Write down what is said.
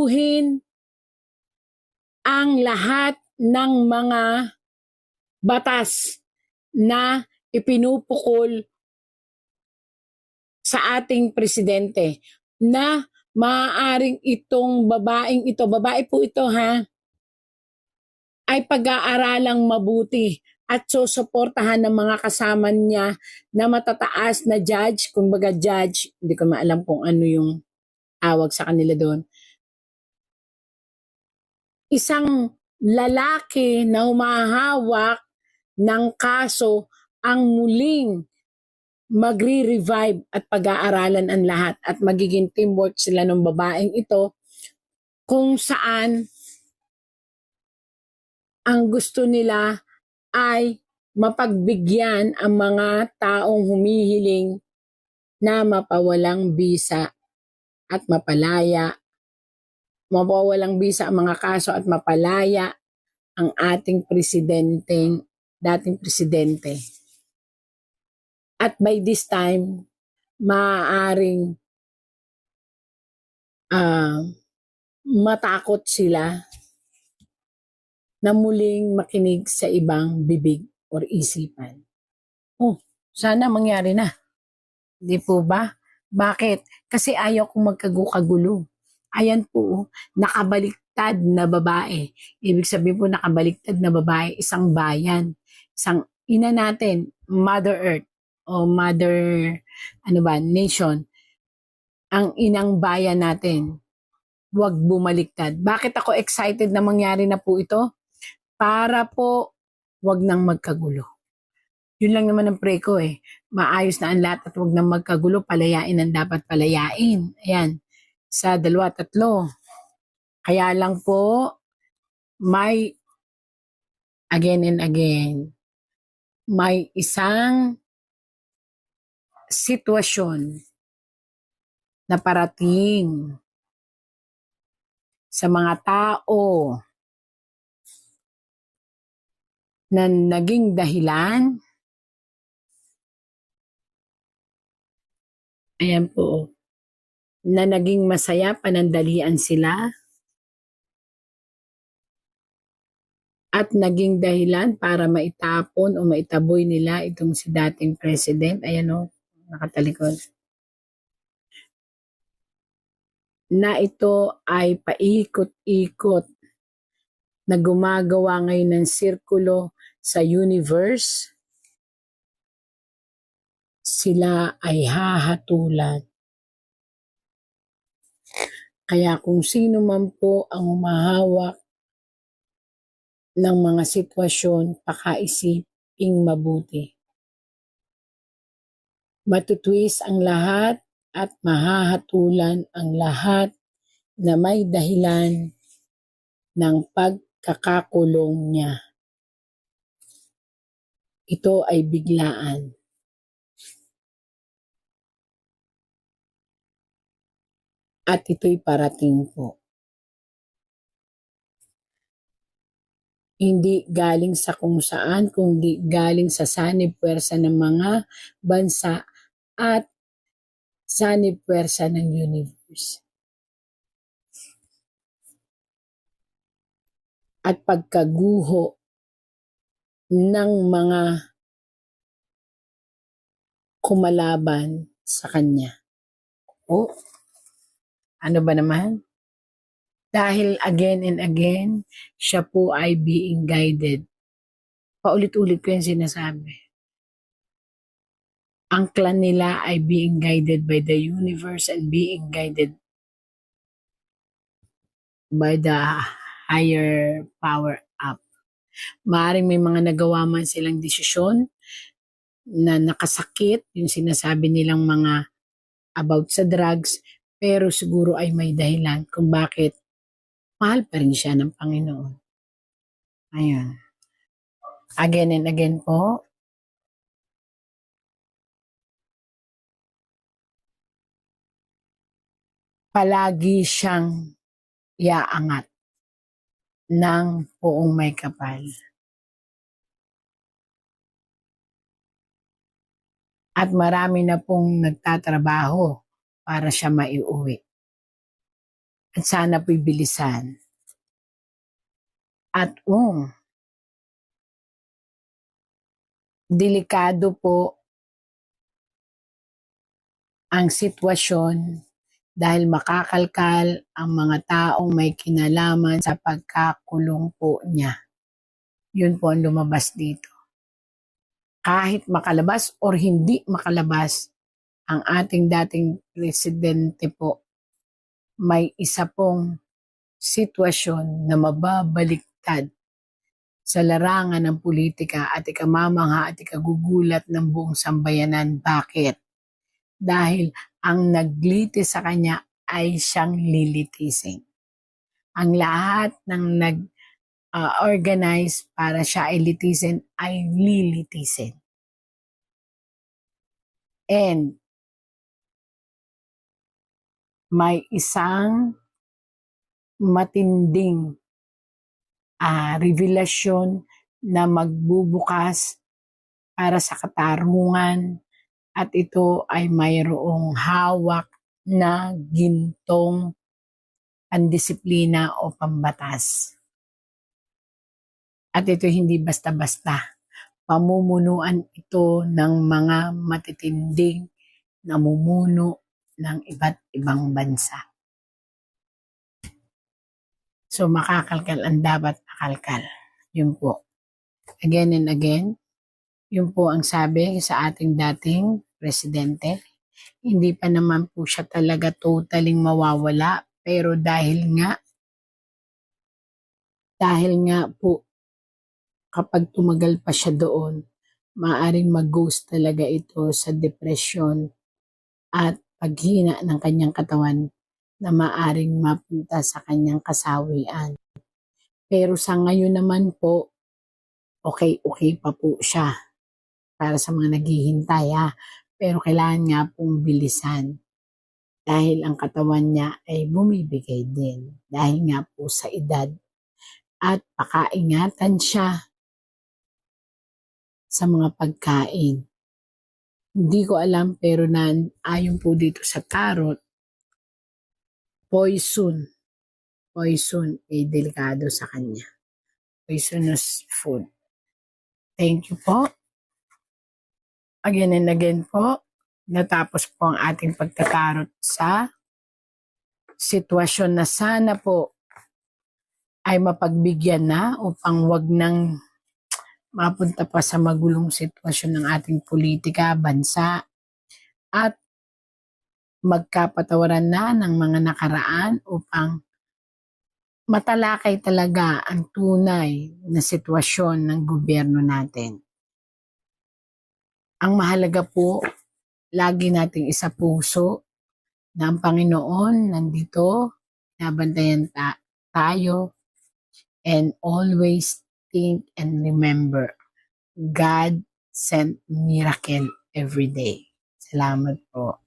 baguhin ang lahat ng mga batas na ipinupukol sa ating presidente na maaaring itong babaeng ito, babae po ito ha, ay pag-aaralang mabuti at susuportahan ng mga kasama niya na matataas na judge, kumbaga judge, hindi ko maalam kung ano yung tawag sa kanila doon. Isang lalaki na humahawak ng kaso ang muling magre-revive at pag-aaralan ang lahat at magiging teamwork sila ng babaeng ito kung saan ang gusto nila ay mapagbigyan ang mga taong humihiling na mapawalang bisa at mapawalang bisa ang mga kaso at mapalaya ang ating dating presidente. At by this time, maaaring matakot sila na muling makinig sa ibang bibig or isipan. Sana mangyari na. Di po ba? Bakit? Kasi ayaw kong magkagulo. Ayan po, nakabaliktad na babae. Ibig sabihin po nakabaliktad na babae, isang bayan. Isang ina natin, Mother Earth o Mother Nation. Ang inang bayan natin. Huwag bumaliktad. Bakit ako excited na mangyari na po ito? Para po wag nang magkagulo. Yun lang naman ang pray ko eh. Maayos na ang lahat at wag nang magkagulo, palayain ang dapat palayain. Ayan, sa 2, 3. Kaya lang po, may again and again, may isang sitwasyon na parating sa mga tao na naging dahilan. Ayan po, na naging masaya, panandalian sila at naging dahilan para maitapon o maitaboy nila itong si dating president. Ayan o, nakatalikod. Na ito ay paikot-ikot na gumagawa ngayon ng sirkulo sa universe. Sila ay hahatulan. Kaya kung sino man po ang humahawak ng mga sitwasyon, pakaisiping mabuti. Matutwis ang lahat at mahahatulan ang lahat na may dahilan ng pagkakakulong niya. Ito ay biglaan. At ito'y parating po. Hindi galing sa kung saan, kundi galing sa sanib puwersa ng mga bansa at sanib puwersa ng universe. At pagkaguho ng mga kumalaban sa kanya. Ano ba naman? Dahil again and again, siya po ay being guided. Paulit-ulit ko yung sinasabi. Ang clan nila ay being guided by the universe and being guided by the higher power up. Maaaring may mga nagawa man silang desisyon na nakasakit, yung sinasabi nilang mga about sa drugs, pero siguro ay may dahilan kung bakit mahal pa rin siya ng Panginoon. Ayun. Again and again po, palagi siyang iaangat ng poong may kapal. At marami na pong nagtatrabaho para siya maiuwi. At sana po'y bilisan. At delikado po ang sitwasyon dahil makakalkal ang mga taong may kinalaman sa pagkakulong po niya. Yun po ang lumabas dito. Kahit makalabas or hindi makalabas ang ating dating presidente po, may isa pong sitwasyon na mababaliktad sa larangan ng politika at ikamamangha at ikagugulat ng buong sambayanan. Bakit? Dahil ang naglitis sa kanya ay siyang lilitisin. Ang lahat ng nag-organize para siya ay litisin ay lilitisin. And may isang matinding revelasyon na magbubukas para sa katarungan at ito ay mayroong hawak na gintong pandisiplina o pambatas. At ito hindi basta-basta. Pamumunuan ito ng mga matitinding namumuno ng iba't ibang bansa. So makakalkal ang dapat makalkal. Yun po. Again and again, yun po ang sabi sa ating dating presidente. Hindi pa naman po siya talaga totaling mawawala. Pero dahil nga po kapag tumagal pa siya doon, maaaring mag-ghost talaga ito sa depresyon at paghina ng kanyang katawan na maaaring mapunta sa kanyang kasawian. Pero sa ngayon naman po, okay pa po siya para sa mga naghihintay Pero kailangan nga pong bilisan dahil ang katawan niya ay bumibigay din dahil nga po sa edad. At pakaingatan siya sa mga pagkain. Hindi ko alam pero ayon po dito sa tarot, poison ay delikado sa kanya. Poisonous food. Thank you po. Again and again po, natapos po ang ating pagtatarot sa sitwasyon na sana po ay mapagbigyan na upang wag nang mapunta pa sa magulong sitwasyon ng ating politika, bansa, at magkapatawaran na ng mga nakaraan upang matalakay talaga ang tunay na sitwasyon ng gobyerno natin. Ang mahalaga po, lagi nating isapuso na ang Panginoon nandito, nabantayan tayo, and always think and remember, God sent miracle every day. Salamat po.